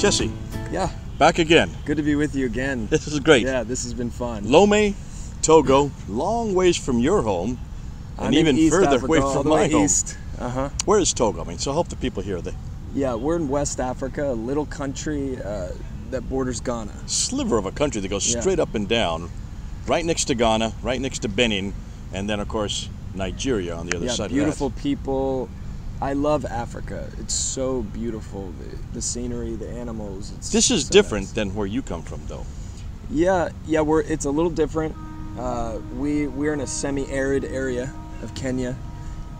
Jesse, Yeah, back again. good to be with you again. This is great. Yeah, this has been fun. Lomé, Togo, long ways from your home, and I'm in even East further Africa, away all from the my way home. east. Where is Togo? So help the people here. The Yeah, we're in West Africa, a little country that borders Ghana. sliver of a country that goes Yeah. straight up and down, right next to Ghana, right next to Benin, and then of course Nigeria on the other Yeah, side beautiful of that. people. I love Africa. It's so beautiful. The scenery, the animals. This is so different nice. than where you come from, though. Yeah, it's a little different. We're in a semi-arid area of Kenya,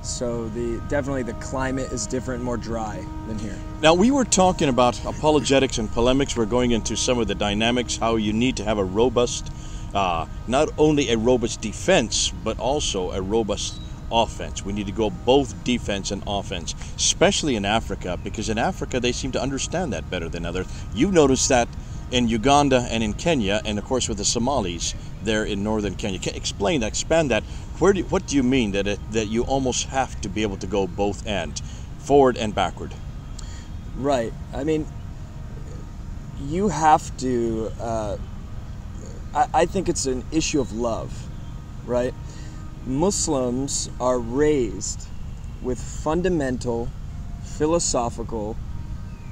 so definitely the climate is different, more dry than here. Now, we were talking about apologetics and polemics. We're going into some of the dynamics, how you need to have a robust, not only a robust defense, but also a robust offense. We need to go both defense and offense, especially in Africa, because in Africa they seem to understand that better than others. You've noticed that in Uganda and in Kenya, and of course with the Somalis there in northern Kenya. Explain that, expand that. What do you mean that you almost have to be able to go both ends, forward and backward? Right. I mean, you have to. I think it's an issue of love, right? Muslims are raised with fundamental philosophical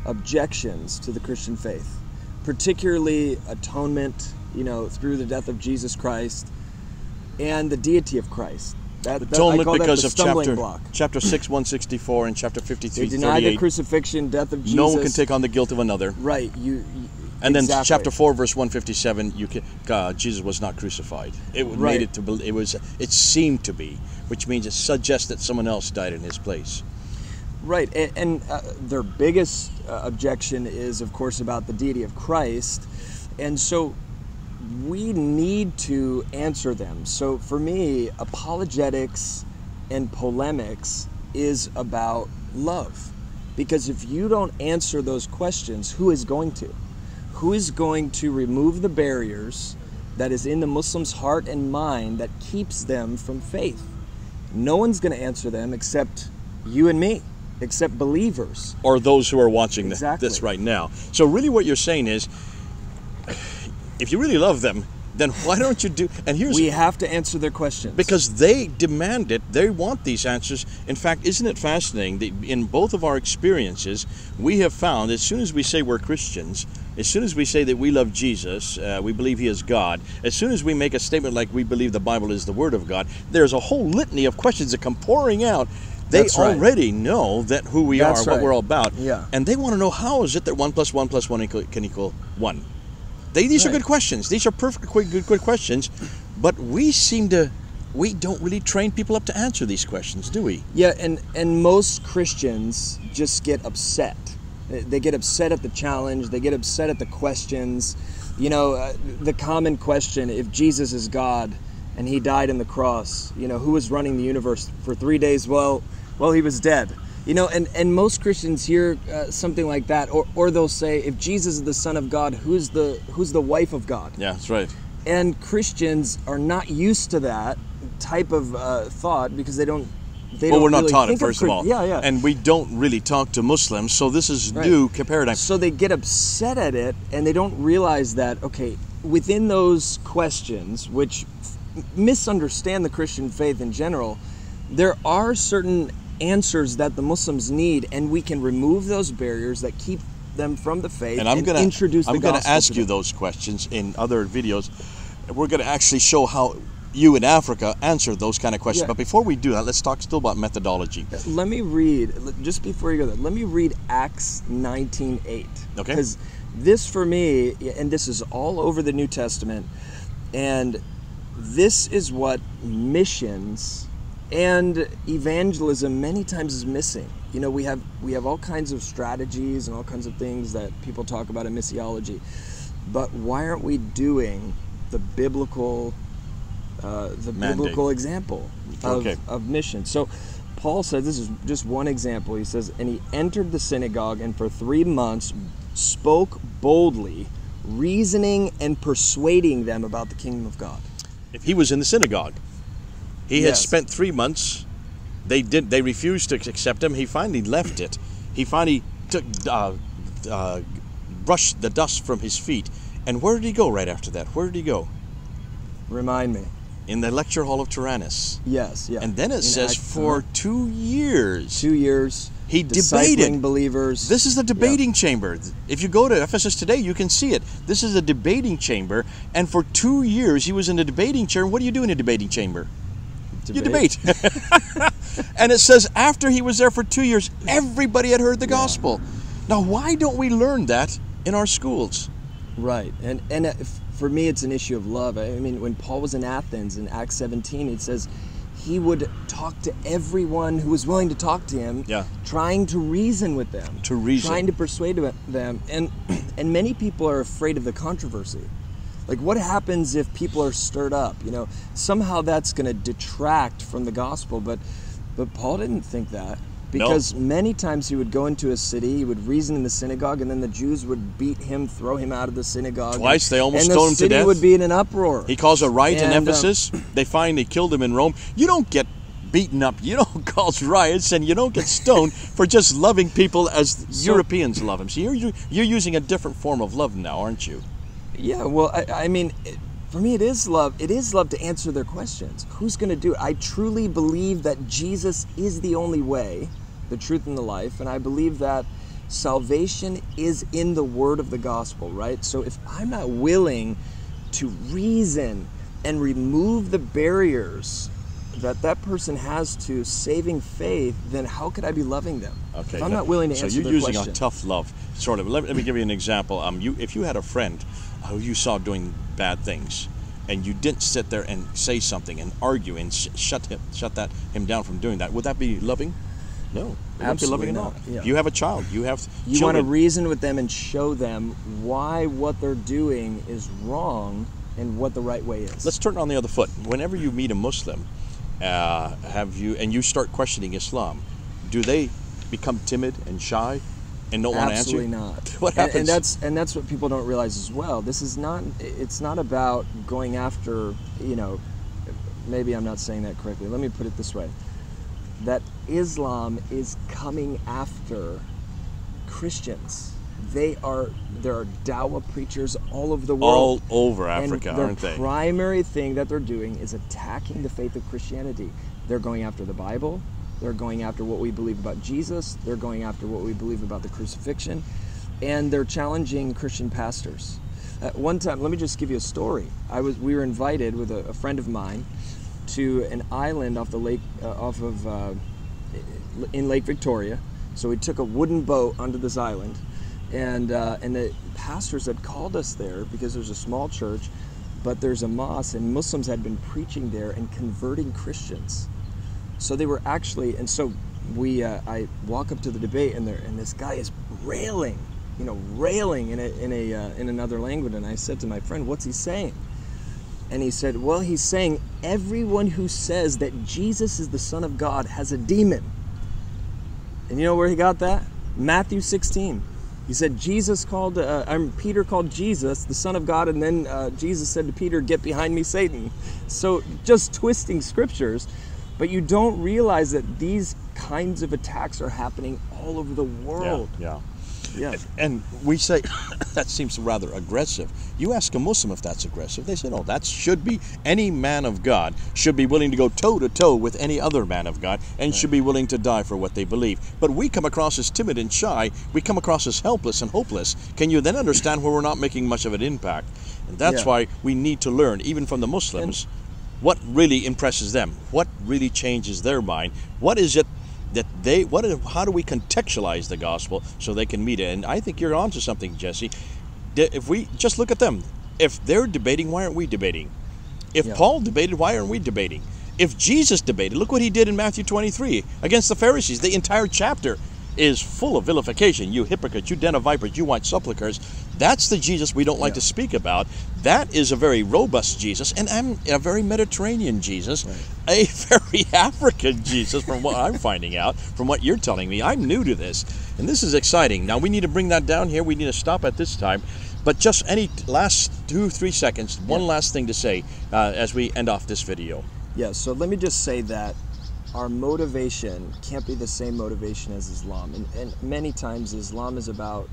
objections to the Christian faith, particularly atonement, through the death of Jesus Christ and the deity of Christ. Atonement I call because that the of stumbling block. chapter 6, 164 and chapter 53, They deny the 38. crucifixion, death of Jesus. No one can take on the guilt of another. Right. And then exactly. chapter 4, verse 157, Jesus was not crucified. It Right. made it to be, it seemed to be, which means it suggests that someone else died in his place. Right, and their biggest objection is, of course, about the deity of Christ, and so we need to answer them. So for me, apologetics and polemics is about love, because if you don't answer those questions, who is going to? Who is going to remove the barriers that is in the Muslim's heart and mind that keeps them from faith? No one's going to answer them except you and me, except believers. Or those who are watching Exactly. this right now. So really what you're saying is, if you really love them, then why don't you do... And here's... We have to answer their questions. Because they demand it, they want these answers. In fact, isn't it fascinating that in both of our experiences, we have found as soon as we say we're Christians, as soon as we say that we love Jesus, we believe He is God, as soon as we make a statement like we believe the Bible is the Word of God, there's a whole litany of questions that come pouring out. They That's right. already know that who we That's are, what right. we're all about. Yeah. And they want to know, how is it that 1 + 1 + 1 can equal 1? These are Right. good questions. These are perfectly good questions, but we don't really train people up to answer these questions, do we? Yeah, and most Christians just get upset. They get upset at the challenge. They get upset at the questions. The common question, if Jesus is God and He died on the cross, who was running the universe for 3 days? Well, He was dead. And most Christians hear something like that, or they'll say, if Jesus is the Son of God, who's the wife of God? Yeah, that's right. And Christians are not used to that type of thought, because they don't. Well, we're not really taught it, think first of all. Yeah. And we don't really talk to Muslims, so this is Right. new paradigm. So they get upset at it, and they don't realize that, okay, within those questions, which misunderstand the Christian faith in general, there are certain answers that the Muslims need, and we can remove those barriers that keep them from the faith And I'm going to introduce the gospel ask to you them. those questions in other videos. We're going to actually show how you in Africa answer those kind of questions. Yeah. But before we do that, let's talk still about methodology. Let me read, just before you go there, let me read Acts 19:8. Okay. Because this for me, and this is all over the New Testament, and this is what missions and evangelism many times is missing. We have all kinds of strategies and all kinds of things that people talk about in missiology, but why aren't we doing the biblical example of mission? So Paul said, this is just one example. He says, and he entered the synagogue and for 3 months spoke boldly, reasoning and persuading them about the kingdom of God. If he was in the synagogue, he had Yes. spent 3 months. They refused to accept him. He finally left it. He finally took brushed the dust from his feet. And where did he go right after that? Where did he go? Remind me. In the lecture hall of Tyrannus. Yes, yeah. And then it says for 2 years. 2 years. He discipling debated. believers. This is the debating chamber. If you go to Ephesus today, you can see it. This is a debating chamber. And for 2 years, he was in a debating chair. And what do you do in a debating chamber? You debate. And it says after he was there for 2 years, everybody had heard the gospel. Now, why don't we learn that in our schools? Right. And for me, it's an issue of love. I mean, when Paul was in Athens in Acts 17, it says he would talk to everyone who was willing to talk to him, trying to reason with them, trying to persuade them. And many people are afraid of the controversy. Like, what happens if people are stirred up? You know, somehow that's going to detract from the gospel. But Paul didn't think that. Because many times he would go into a city, he would reason in the synagogue, and then the Jews would beat him, throw him out of the synagogue. Twice they almost stoned him to death. And the city would be in an uproar. He calls a riot in Ephesus. They finally killed him in Rome. You don't get beaten up, you don't cause riots, and you don't get stoned for just loving people as Europeans love him. So you're using a different form of love now, aren't you? Yeah, well, I mean, for me, it is love. It is love to answer their questions. Who's going to do it? I truly believe that Jesus is the only way, the truth, and the life. And I believe that salvation is in the word of the gospel, right? So if I'm not willing to reason and remove the barriers that person has to saving faith, then how could I be loving them? Okay, if I'm not willing to answer their question. So you're using a tough love, sort of. Let me give you an example. If you had a friend who you saw doing bad things, and you didn't sit there and say something and argue and shut him down from doing that, would that be loving? No, it wouldn't be loving at all. Yeah. You have a child. You have children. You want to reason with them and show them why what they're doing is wrong and what the right way is. Let's turn it on the other foot. Whenever you meet a Muslim, and you start questioning Islam, do they become timid and shy and don't want to answer? Absolutely not. What happens? And that's what people don't realize as well. It's not about going after, maybe I'm not saying that correctly. Let me put it this way. That Islam is coming after Christians. There are Dawah preachers all over the world. All over Africa, aren't they? The primary thing that they're doing is attacking the faith of Christianity. They're going after the Bible. They're going after what we believe about Jesus. They're going after what we believe about the crucifixion. And they're challenging Christian pastors. One time, let me just give you a story. We were invited with a friend of mine to an island off the lake, in Lake Victoria. So we took a wooden boat onto this island. And the pastors had called us there because there's a small church, but there's a mosque, and Muslims had been preaching there and converting Christians. So they were actually, and so I walk up to the debate, and this guy is railing in another language, and I said to my friend, "What's he saying?" And he said, "Well, he's saying everyone who says that Jesus is the Son of God has a demon." And you know where he got that? Matthew 16. He said Peter called Jesus the Son of God, and then Jesus said to Peter, "Get behind me, Satan." So just twisting scriptures, but you don't realize that these kinds of attacks are happening all over the world. Yeah. Yeah. And we say, that seems rather aggressive. You ask a Muslim if that's aggressive. They say, no, that should be, any man of God should be willing to go toe-to-toe with any other man of God and should be willing to die for what they believe. But we come across as timid and shy. We come across as helpless and hopeless. Can you then understand where we're not making much of an impact? And that's why we need to learn, even from the Muslims, what really impresses them, what really changes their mind, what is it that how do we contextualize the gospel so they can meet it? And I think you're onto something, Jesse. If we just look at them, if they're debating, why aren't we debating? If Paul debated, why aren't we debating? If Jesus debated, look what he did in Matthew 23 against the Pharisees. The entire chapter is full of vilification. You hypocrites, you den of vipers, you white sepulchres. That's the Jesus we don't like to speak about. That is a very robust Jesus, and I'm a very Mediterranean Jesus, a very African Jesus, from what I'm finding out, from what you're telling me. I'm new to this, and this is exciting. Now, we need to bring that down here. We need to stop at this time. But just any last 2-3 seconds, one last thing to say as we end off this video. Yeah, so let me just say that our motivation can't be the same motivation as Islam. And many times Islam is about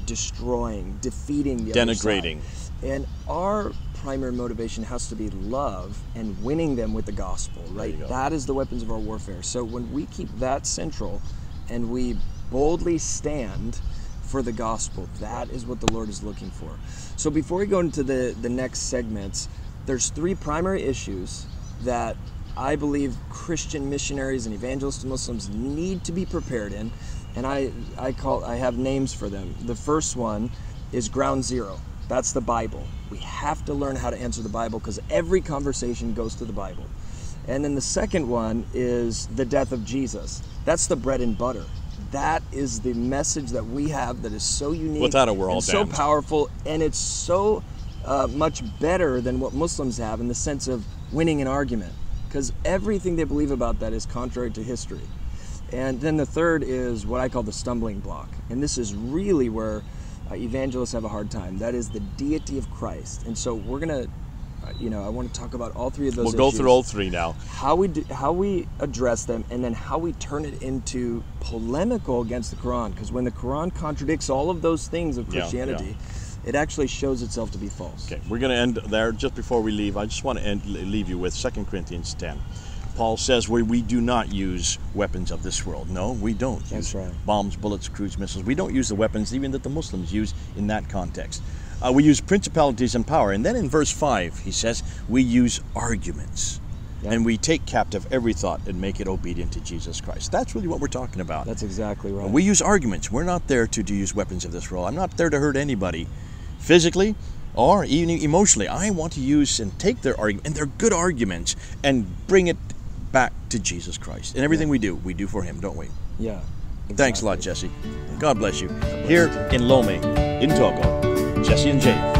destroying, defeating the Denigrating. other side. And our primary motivation has to be love and winning them with the gospel, right? That is the weapons of our warfare. So when we keep that central and we boldly stand for the gospel, that is what the Lord is looking for. So before we go into the next segments, there's three primary issues that I believe Christian missionaries and evangelist Muslims need to be prepared in, and I have names for them. The first one is ground zero. That's the Bible. We have to learn how to answer the Bible because every conversation goes to the Bible. And then the second one is the death of Jesus. That's the bread and butter. That is the message that we have that is so unique, without it, we're all and so damned. powerful, and it's so much better than what Muslims have in the sense of winning an argument, because everything they believe about that is contrary to history. And then the third is what I call the stumbling block, and this is really where evangelists have a hard time. That is the deity of Christ. And so we're gonna, I want to talk about all three of those issues. We'll go through all three now. How we address them, and then how we turn it into polemical against the Quran. Because when the Quran contradicts all of those things of Christianity, it actually shows itself to be false. Okay, we're going to end there. Just before we leave, I just want to leave you with 2 Corinthians 10. Paul says we do not use weapons of this world. No, we don't use bombs, bullets, cruise missiles. We don't use the weapons even that the Muslims use in that context. We use principalities and power. And then in verse 5, he says, we use arguments. And we take captive every thought and make it obedient to Jesus Christ. That's really what we're talking about. That's exactly right. We use arguments. We're not there to use weapons of this world. I'm not there to hurt anybody physically or even emotionally. I want to use and take their argument, and they're good arguments, and bring it back to Jesus Christ. And everything we do for him, don't we? Yeah. Exactly. Thanks a lot, Jesse. God bless you. Here in Lome, in Togo, Jesse and Jay.